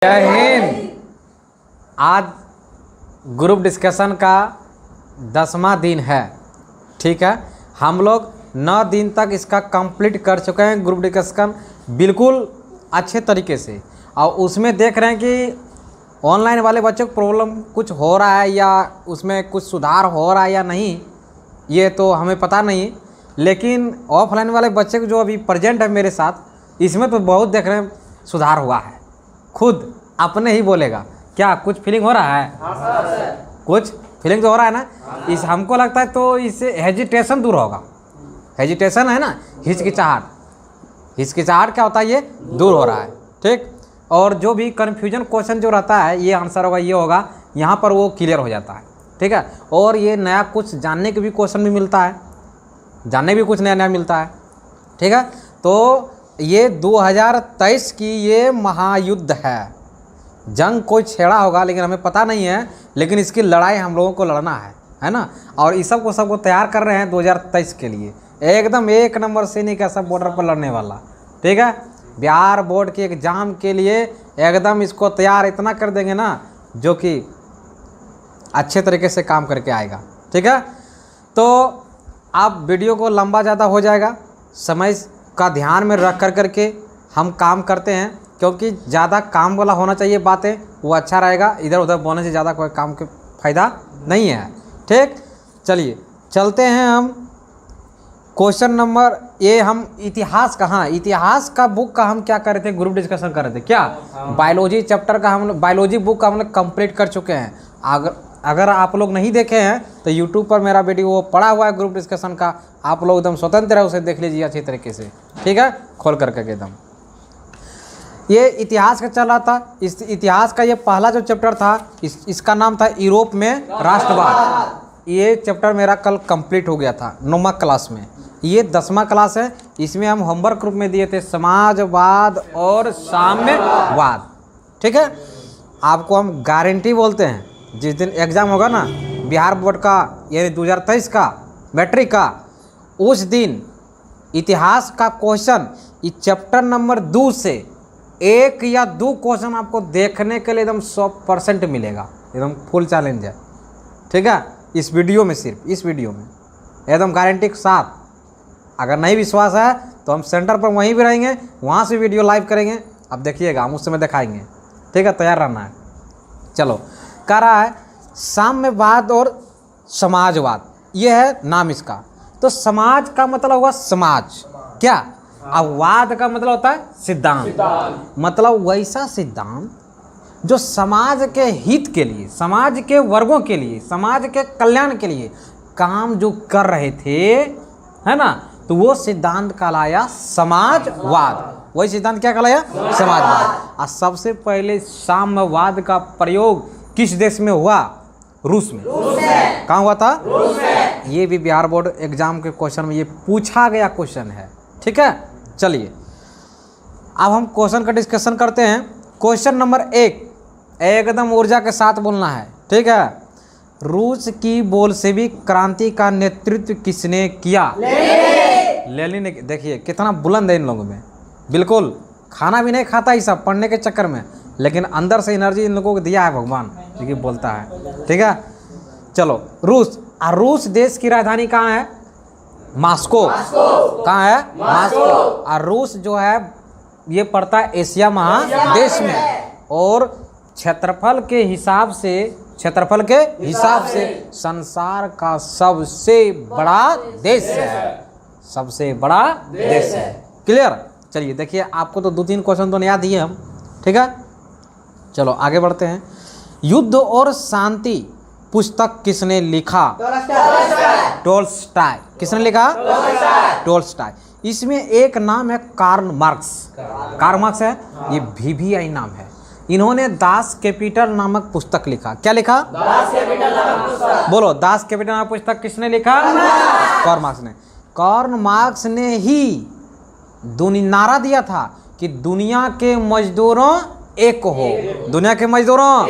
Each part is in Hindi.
जय हिंद। आज ग्रुप डिस्कशन का 10वां दिन है। ठीक है, हम लोग 9 दिन तक इसका कंप्लीट कर चुके हैं ग्रुप डिस्कशन बिल्कुल अच्छे तरीके से। और उसमें देख रहे हैं कि ऑनलाइन वाले बच्चों को प्रॉब्लम कुछ हो रहा है या उसमें कुछ सुधार हो रहा है या नहीं, ये तो हमें पता नहीं। लेकिन ऑफलाइन वाले बच्चे को जो अभी प्रेजेंट है मेरे साथ, इसमें तो बहुत देख रहे हैं सुधार हुआ है। खुद अपने ही बोलेगा। क्या कुछ फीलिंग हो रहा है? हाँ सर। कुछ फीलिंग तो हो रहा है ना। इस हमको लगता है तो इससे हेजिटेशन दूर होगा। हेजिटेशन है ना, हिचकिचाहट। हिचकिचाहट क्या होता है, ये दूर हो रहा है। ठीक, और जो भी कन्फ्यूजन क्वेश्चन जो रहता है, ये आंसर होगा, ये होगा, यहाँ पर वो क्लियर हो जाता है। ठीक है, और ये नया कुछ जानने के भी क्वेश्चन भी मिलता है, जानने भी कुछ नया नया मिलता है। ठीक है, तो ये 2023 की ये महायुद्ध है। जंग कोई छेड़ा होगा लेकिन हमें पता नहीं है, लेकिन इसकी लड़ाई हम लोगों को लड़ना है ना। और इस सबको तैयार कर रहे हैं 2023 के लिए, एकदम एक नंबर सैनिक है सब बॉर्डर पर लड़ने वाला। ठीक है, बिहार बोर्ड के एग्ज़ाम के लिए एकदम इसको तैयार इतना कर देंगे ना, जो कि अच्छे तरीके से काम करके आएगा। ठीक है, तो आप वीडियो को लंबा ज़्यादा हो जाएगा, समय का ध्यान में रख करके हम काम करते हैं, क्योंकि ज़्यादा काम वाला होना चाहिए बातें, वो अच्छा रहेगा। इधर उधर बोलने से ज़्यादा कोई काम के फ़ायदा नहीं है। ठीक, चलिए चलते हैं हम क्वेश्चन नंबर। ये हम इतिहास का, हाँ इतिहास का बुक का हम क्या कर रहे थे, ग्रुप डिस्कशन कर रहे थे। क्या बायोलॉजी चैप्टर का हम बायोलॉजी बुक का हम लोग कंप्लीट कर चुके हैं। अगर आप लोग नहीं देखे हैं तो यूट्यूब पर मेरा वीडियो वो पड़ा हुआ है ग्रुप डिस्कशन का, आप लोग एकदम स्वतंत्र है, उसे देख लीजिए अच्छे तरीके से। ठीक है, खोल करके एकदम। ये इतिहास का चल रहा था। इस इतिहास का ये पहला जो चैप्टर था, इसका नाम था यूरोप में राष्ट्रवाद। ये चैप्टर मेरा कल कंप्लीट हो गया था 9वां क्लास में। ये 10वां क्लास है। इसमें हम होमवर्क ग्रुप में दिए थे समाजवाद और साम्यवाद। ठीक है, आपको हम गारंटी बोलते हैं, जिस दिन एग्ज़ाम होगा ना बिहार बोर्ड का, यानी 2023 का मैट्रिक का, उस दिन इतिहास का क्वेश्चन इस चैप्टर नंबर 2 से 1 या 2 क्वेश्चन आपको देखने के लिए एकदम 100% मिलेगा। एकदम फुल चैलेंज है। ठीक है, इस वीडियो में, सिर्फ इस वीडियो में एकदम गारंटी के साथ। अगर नहीं विश्वास है तो हम सेंटर पर वहीं भी रहेंगे, वहाँ से वीडियो लाइव करेंगे, अब देखिएगा, हम उस समय दिखाएंगे। ठीक है, तैयार रहना है। चलो, कह रहा है साम्यवाद और समाजवाद, ये है नाम इसका। तो समाज का मतलब हुआ समाज, क्या? अब वाद का मतलब होता है सिद्धांत। मतलब वैसा सिद्धांत जो समाज के हित के लिए, समाज के वर्गों के लिए, समाज के कल्याण के लिए काम जो कर रहे थे, है ना, तो वो सिद्धांत कहलाया समाजवाद। वही सिद्धांत क्या कहलाया? समाजवाद। और सबसे पहले साम्यवाद का प्रयोग किस देश में हुआ? रूस में। कहाँ हुआ था? रूस में। ये भी बिहार बोर्ड एग्जाम के क्वेश्चन में ये पूछा गया क्वेश्चन है। ठीक है, चलिए अब हम क्वेश्चन का डिस्कशन करते हैं। क्वेश्चन नंबर 1 एकदम ऊर्जा के साथ बोलना है। ठीक है, रूस की बोल्शेविक क्रांति का नेतृत्व किसने किया? लेनिन ने। देखिए कितना बुलंद है इन लोगों में, बिल्कुल खाना भी नहीं खाता ये सब पढ़ने के चक्कर में, लेकिन अंदर से एनर्जी इन लोगों को दिया है भगवान, जो कि बोलता है। ठीक है, चलो रूस। और रूस देश की राजधानी कहाँ है? मॉस्को। कहाँ है? मॉस्को। और रूस जो है ये पड़ता है एशिया महादेश में, और क्षेत्रफल के हिसाब से संसार का सबसे बड़ा देश है। सबसे बड़ा देश है। क्लियर? चलिए देखिए, आपको तो 2-3 क्वेश्चन तो याद ही है हम। ठीक है, चलो आगे बढ़ते हैं। युद्ध और शांति पुस्तक किसने लिखा? टोल्स्टॉय। किसने लिखा? टोल्स्टॉय। इसमें एक नाम है कार्ल मार्क्स। कार्ल मार्क्स है, ये VVI नाम है। इन्होंने दास कैपिटल नामक पुस्तक लिखा। क्या लिखा? दास कैपिटल नामक पुस्तक। बोलो, दास कैपिटल नामक पुस्तक किसने लिखा? कार्ल मार्क्स ने। कार्ल मार्क्स ने ही नारा दिया था कि दुनिया के मजदूरों एक हो। दुनिया के मजदूरों,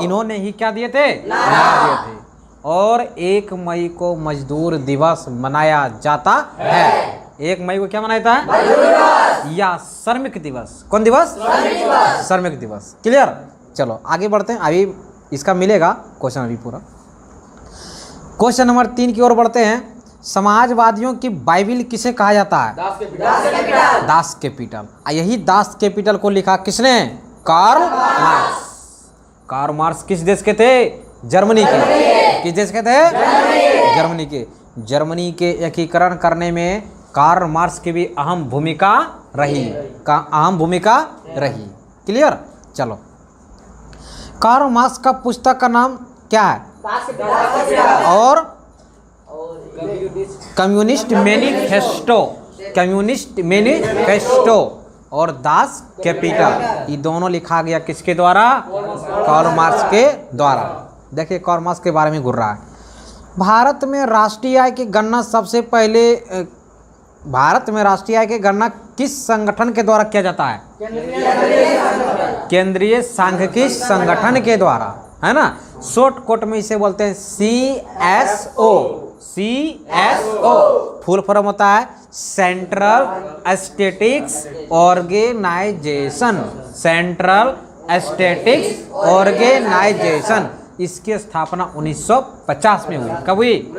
इन्होंने ही क्या दिए थे? नारा दिए थे। और 1 मई को मजदूर दिवस मनाया जाता है। 1 मई को क्या मनाया जाता है? या श्रमिक दिवस। कौन दिवस? श्रमिक दिवस। क्लियर। चलो आगे बढ़ते हैं, अभी इसका मिलेगा क्वेश्चन अभी पूरा। क्वेश्चन नंबर 3 की ओर बढ़ते हैं। समाजवादियों की बाइबिल किसे कहा जाता है? Das Kapital. यही दास कैपिटल को लिखा किसने? Karl Marx. कार्ल मार्क्स किस देश के थे? जर्मनी के। किस देश के थे? जर्मनी के। जर्मनी के एकीकरण करने में कार्ल मार्क्स की भी अहम भूमिका रही। क्लियर। चलो, कार्ल मार्क्स का पुस्तक का नाम क्या है? और कम्युनिस्ट मैनिफेस्टो और दास कैपिटल, ये दोनों लिखा गया किसके द्वारा? कार्ल मार्क्स के द्वारा। देखिए कार्ल मार्क्स के बारे में घूर रहा है। भारत में राष्ट्रीय आय की गणना सबसे पहले किस संगठन के द्वारा किया जाता है? केंद्रीय सांख्यिकी संगठन के द्वारा, है ना। शॉर्ट कोट में इसे बोलते हैं CSO। फुल फॉर्म होता है सेंट्रल स्टैटिस्टिक्स ऑर्गेनाइजेशन। इसकी स्थापना 1950 में हुई। कब हुई?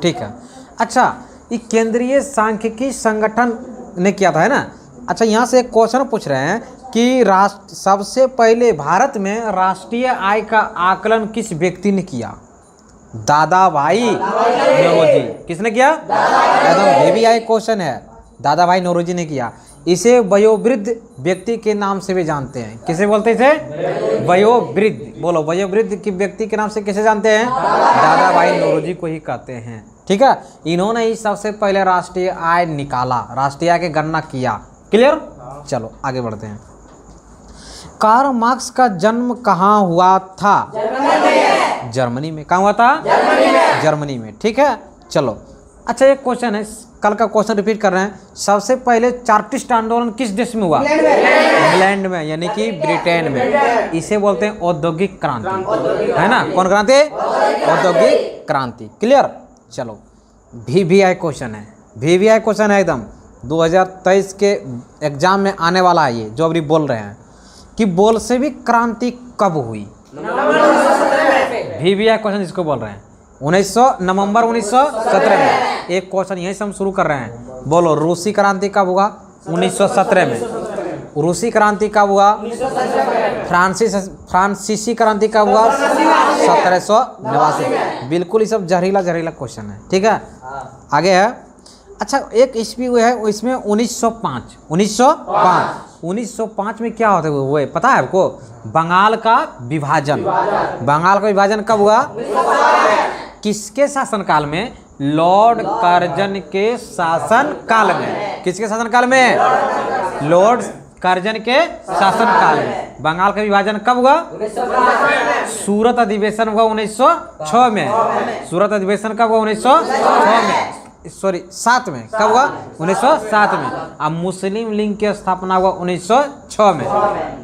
ठीक है। अच्छा, ये केंद्रीय सांख्यिकी संगठन ने किया था, है ना। अच्छा, यहाँ से एक क्वेश्चन पूछ रहे हैं कि सबसे पहले भारत में राष्ट्रीय आय का आकलन किस व्यक्ति ने किया? दादा भाई नौरोजी। किसने किया? एकदम हेवी आय क्वेश्चन है। दादा भाई नौरोजी ने किया। इसे वयोवृद्ध व्यक्ति के नाम से भी जानते हैं। किसे बोलते थे? वयोवृद्ध। बोलो, वयोवृद्ध की व्यक्ति के नाम से किसे जानते हैं? दादा भाई नौरोजी को ही कहते हैं। ठीक है। इन्होंने ही सबसे पहले राष्ट्रीय आय निकाला, राष्ट्रीय आय की गणना किया। क्लियर। चलो आगे बढ़ते हैं। कार्ल मार्क्स का जन्म कहाँ हुआ था? जर्मनी में। कहाँ हुआ था? जर्मनी में। ठीक है। चलो, अच्छा एक क्वेश्चन है, कल का क्वेश्चन रिपीट कर रहे हैं। सबसे पहले चार्टिस्ट आंदोलन किस देश में हुआ? इंग्लैंड में, यानी कि ब्रिटेन में। इसे बोलते हैं औद्योगिक क्रांति, है ना। कौन क्रांति? औद्योगिक क्रांति। क्लियर। चलो, VVI क्वेश्चन है। VVI क्वेश्चन है एकदम 2023 के एग्जाम में आने वाला है ये, जो अभी बोल रहे हैं कि बोल्शेविक क्रांति कब हुई? VVI क्वेश्चन इसको बोल रहे हैं। नवंबर 1917 में। एक क्वेश्चन यहीं से हम शुरू कर रहे हैं। बोलो, रूसी क्रांति कब हुआ? 1917 में। रूसी क्रांति कब हुआ? फ्रांसीसी क्रांति कब हुआ? 1789। बिल्कुल, ये सब जहरीला क्वेश्चन है। ठीक है। आगे है। अच्छा, एक ईस्वी है, इसमें 1905 में क्या होता है वो पता है आपको? बंगाल का विभाजन। बंगाल का विभाजन कब हुआ? किसके शासनकाल में? लॉर्ड कर्जन के शासनकाल में। किसके शासनकाल में? लॉर्ड कर्जन के शासनकाल में। बंगाल का विभाजन कब हुआ? सूरत अधिवेशन हुआ 1906 में। सूरत अधिवेशन कब हुआ? 1906 में। 7 में। कब हुआ? 1907 में। अब मुस्लिम लीग की स्थापना हुआ 1906 में।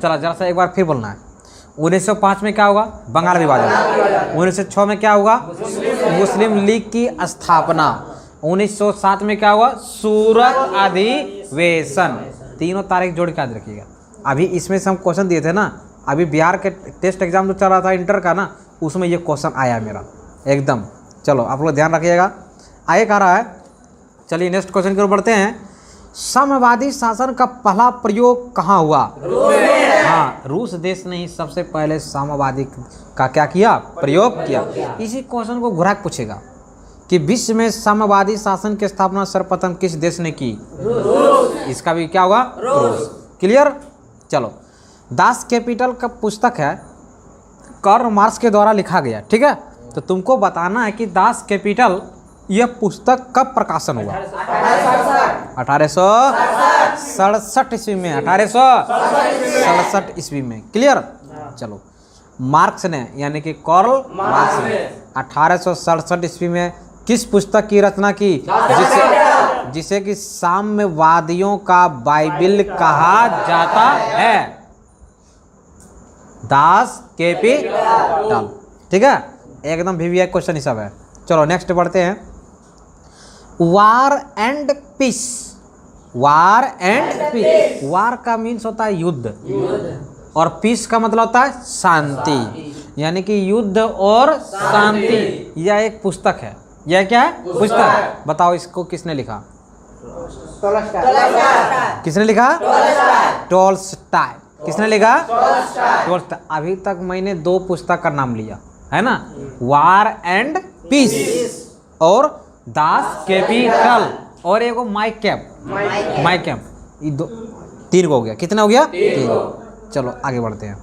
चलो जरा सा एक बार फिर बोलना है। 1905 में क्या होगा? बंगाल विभाजन। 1906 में क्या होगा? मुस्लिम लीग की स्थापना। 1907 में क्या हुआ? सूरत अधिवेशन। तीनों तारीख जोड़ के याद रखिएगा। अभी इसमें से हम क्वेश्चन दिए थे ना, अभी बिहार के टेस्ट एग्जाम जो चल रहा था इंटर का ना, उसमें ये क्वेश्चन आया मेरा एकदम। चलो आप लोग ध्यान रखिएगा। आगे कह रहा है, चलिए नेक्स्ट क्वेश्चन की ओर बढ़ते हैं। साम्यवादी शासन का पहला प्रयोग कहाँ हुआ? हाँ, रूस देश ने ही सबसे पहले साम्यवादी का क्या किया? प्रयोग किया। इसी क्वेश्चन को घुरा पूछेगा कि विश्व में साम्यवादी शासन की स्थापना सर्वप्रथम किस देश ने की? इसका भी क्या होगा? रूस। क्लियर। चलो, दास कैपिटल का पुस्तक है, कार्ल मार्क्स के द्वारा लिखा गया। ठीक है। तो तुमको बताना है कि दास कैपिटल यह पुस्तक कब प्रकाशन हुआ? 1867 ईस्वी में। 1867 ईस्वी में। क्लियर। चलो, मार्क्स ने यानी कि कार्ल मार्क्स ने 1867 ईस्वी में किस पुस्तक की रचना की जिसे कि साम्यवादियों का बाइबिल कहा जाता है? Das Kapital. ठीक है, एकदम VVI क्वेश्चन ही सब है। चलो नेक्स्ट बढ़ते हैं। War and peace. War and peace, war का मीन्स होता है युद्ध, और पीस का मतलब होता है शांति, यानी कि युद्ध और शांति। यह एक पुस्तक है। यह क्या है? पुस्तक। बताओ इसको किसने लिखा? किसने लिखा? टॉल्स्टॉय। किसने लिखा? टॉल्स्टॉय। अभी तक मैंने 2 पुस्तक का नाम लिया है ना, वार एंड पीस और दास कैपिटल, और एगो माई कैंप। ये 3 हो गया। कितना हो गया? 3। चलो आगे बढ़ते हैं।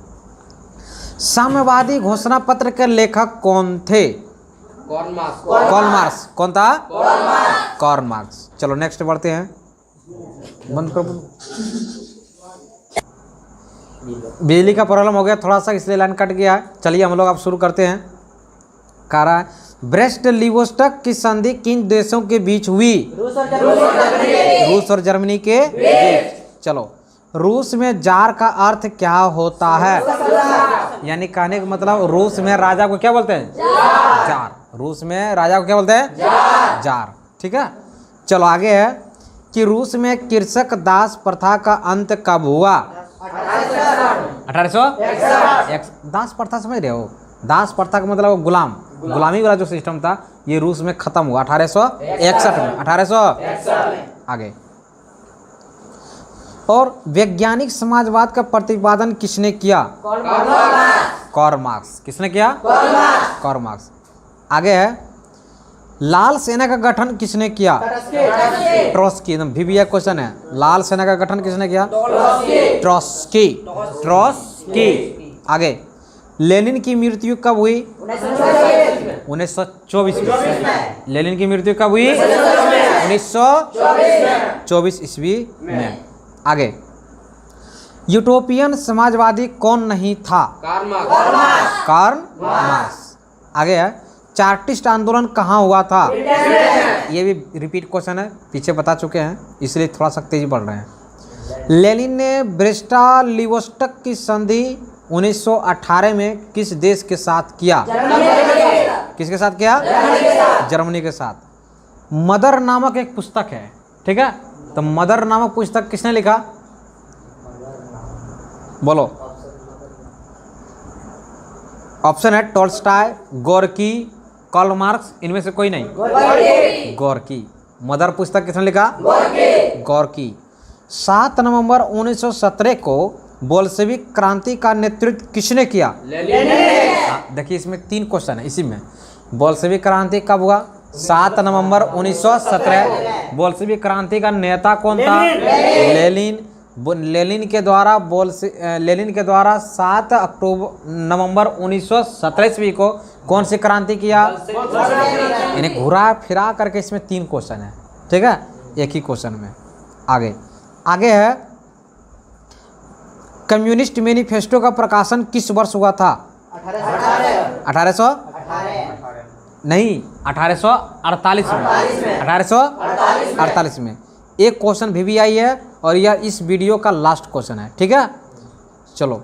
साम्यवादी घोषणा पत्र के लेखक कौन थे? Karl Marx. कौन था? Karl marks. चलो नेक्स्ट बढ़ते हैं। बंद करो। बिजली का प्रॉब्लम हो गया थोड़ा सा, इसलिए लाइन कट गया है। चलिए हम लोग अब शुरू करते हैं। कह रहा है ब्रेस्ट लिवोस्टक की संधि किन देशों के बीच हुई? रूस और जर्मनी के बीच। चलो, रूस में जार का अर्थ क्या होता है? यानी कहने का मतलब रूस में राजा को क्या बोलते हैं? जार। रूस में राजा को क्या बोलते हैं? जार। ठीक है। चलो आगे है कि रूस में कृषक दास प्रथा का अंत कब हुआ? 1861। दास प्रथा समझ रहे हो? दास प्रथा का मतलब गुलामी वाला जो सिस्टम था, ये रूस में खत्म हुआ 1861 में। 1861 आगे। और वैज्ञानिक समाजवाद का प्रतिपादन किसने किया? Karl Marx. किसने किया? Karl Marx. आगे है लाल सेना का गठन किसने किया? ट्रॉट्स्की। एकदम VBA क्वेश्चन है। लाल सेना का गठन किसने किया? ट्रॉट्स्की। आगे, लेनिन की मृत्यु कब हुई? 1924 में। लेनिन की मृत्यु कब हुई? 1924 ईस्वी में। आगे, यूटोपियन समाजवादी कौन नहीं था? Karl Marx. आगे है चार्टिस्ट आंदोलन कहाँ हुआ था? ये भी रिपीट क्वेश्चन है, पीछे बता चुके हैं, इसलिए थोड़ा सा तेजी बढ़ रहे हैं। लेनिन ने ब्रेस्ट-लिवोस्टक की संधि 1918 में किस देश के साथ किया? किसके साथ किया? जर्मनी के साथ। मदर नामक एक पुस्तक है, ठीक है, तो मदर नामक पुस्तक किसने लिखा? बोलो। ऑप्शन है टॉल्स्टॉय, गोर्की, कार्ल मार्क्स, इनमें से कोई नहीं। गोर्की। मदर पुस्तक किसने लिखा? गोर्की। 7 नवंबर 1917 को बोल्शेविक क्रांति का नेतृत्व किसने किया? देखिए इसमें 3 क्वेश्चन है इसी में। बोल्शेविक क्रांति कब हुआ? 7 नवंबर 1917। बोल्शेविक क्रांति का नेता कौन था? लेनिन। लेनिन के द्वारा 7 नवंबर 1917 ईस्वी को कौन सी क्रांति किया? इन्हें घुरा फिरा करके इसमें 3 क्वेश्चन है, ठीक है, एक ही क्वेश्चन में। आगे है कम्युनिस्ट मैनिफेस्टो का प्रकाशन किस वर्ष हुआ था? 1848 में। 1848 में। एक क्वेश्चन VBI है और यह इस वीडियो का लास्ट क्वेश्चन है, ठीक है। चलो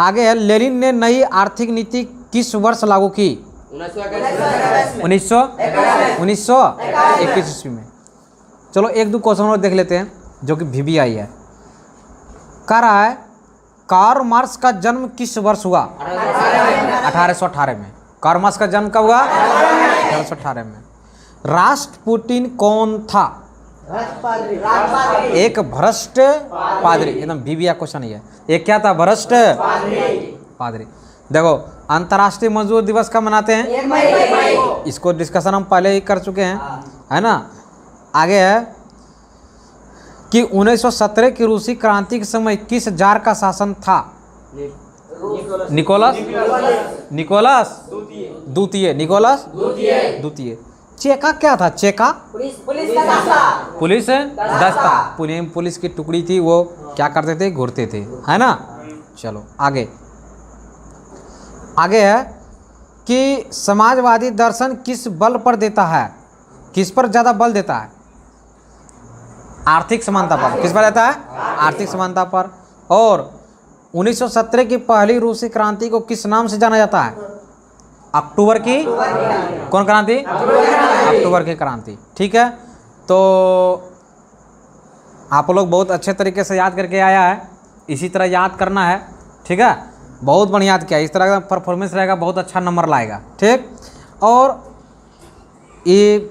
आगे है लेनिन ने नई आर्थिक नीति किस वर्ष लागू की? 1921 ईस्वी में। चलो 1-2 क्वेश्चन और देख लेते हैं जो कि VBI है। कह रहा है कार्ल मार्क्स का जन्म किस वर्ष हुआ? 1818 में। कार्ल मार्क्स का जन्म कब हुआ? 1818 में। राष्ट्रपुटिन कौन था? एक भ्रष्ट पादरी। एकदम VBI क्वेश्चन ही है। एक क्या था? भ्रष्ट पादरी। देखो अंतर्राष्ट्रीय मजदूर दिवस कब मनाते हैं? इसको डिस्कशन हम पहले ही कर चुके हैं, है ना। आगे है कि 1917 की रूसी क्रांति के समय किस जार का शासन था? निकोलस द्वितीय। चेका क्या था? चेका पुलिस दस्ता। पुलिस की टुकड़ी थी, वो क्या करते थे? घूरते थे, है ना। चलो आगे है कि समाजवादी दर्शन किस बल पर देता है? किस पर ज़्यादा बल देता है? आर्थिक समानता पर। किस पर देता है? आर्थिक समानता पर। और 1917 की पहली रूसी क्रांति को किस नाम से जाना जाता है? अक्टूबर की कौन क्रांति? अक्टूबर की क्रांति, ठीक है। तो आप लोग बहुत अच्छे तरीके से याद करके आया है, इसी तरह याद करना है, ठीक है। बहुत बढ़िया याद किया, इस तरह का परफॉर्मेंस रहेगा, बहुत अच्छा नंबर लाएगा, ठीक। और ये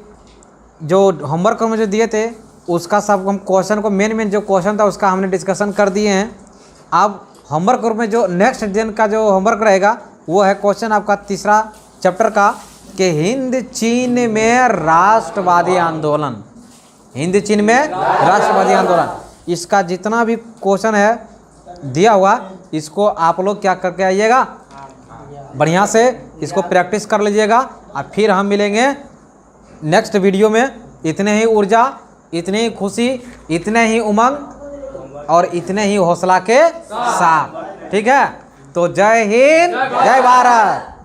जो होमवर्क में जो दिए थे उसका सब हम क्वेश्चन को मेन जो क्वेश्चन था उसका हमने डिस्कशन कर दिए हैं। अब होमवर्क में जो नेक्स्ट दिन का जो होमवर्क रहेगा वो है क्वेश्चन आपका तीसरा चैप्टर का कि हिंद चीन में राष्ट्रवादी आंदोलन, हिंद चीन में राष्ट्रवादी आंदोलन, इसका जितना भी क्वेश्चन है दिया हुआ इसको आप लोग क्या करके आइएगा, बढ़िया से इसको प्रैक्टिस कर लीजिएगा। और फिर हम मिलेंगे नेक्स्ट वीडियो में। इतने ही ऊर्जा, इतनी ही खुशी, इतने ही उमंग और इतने ही हौसला के साथ, ठीक है। तो जय हिंद, जय भारत।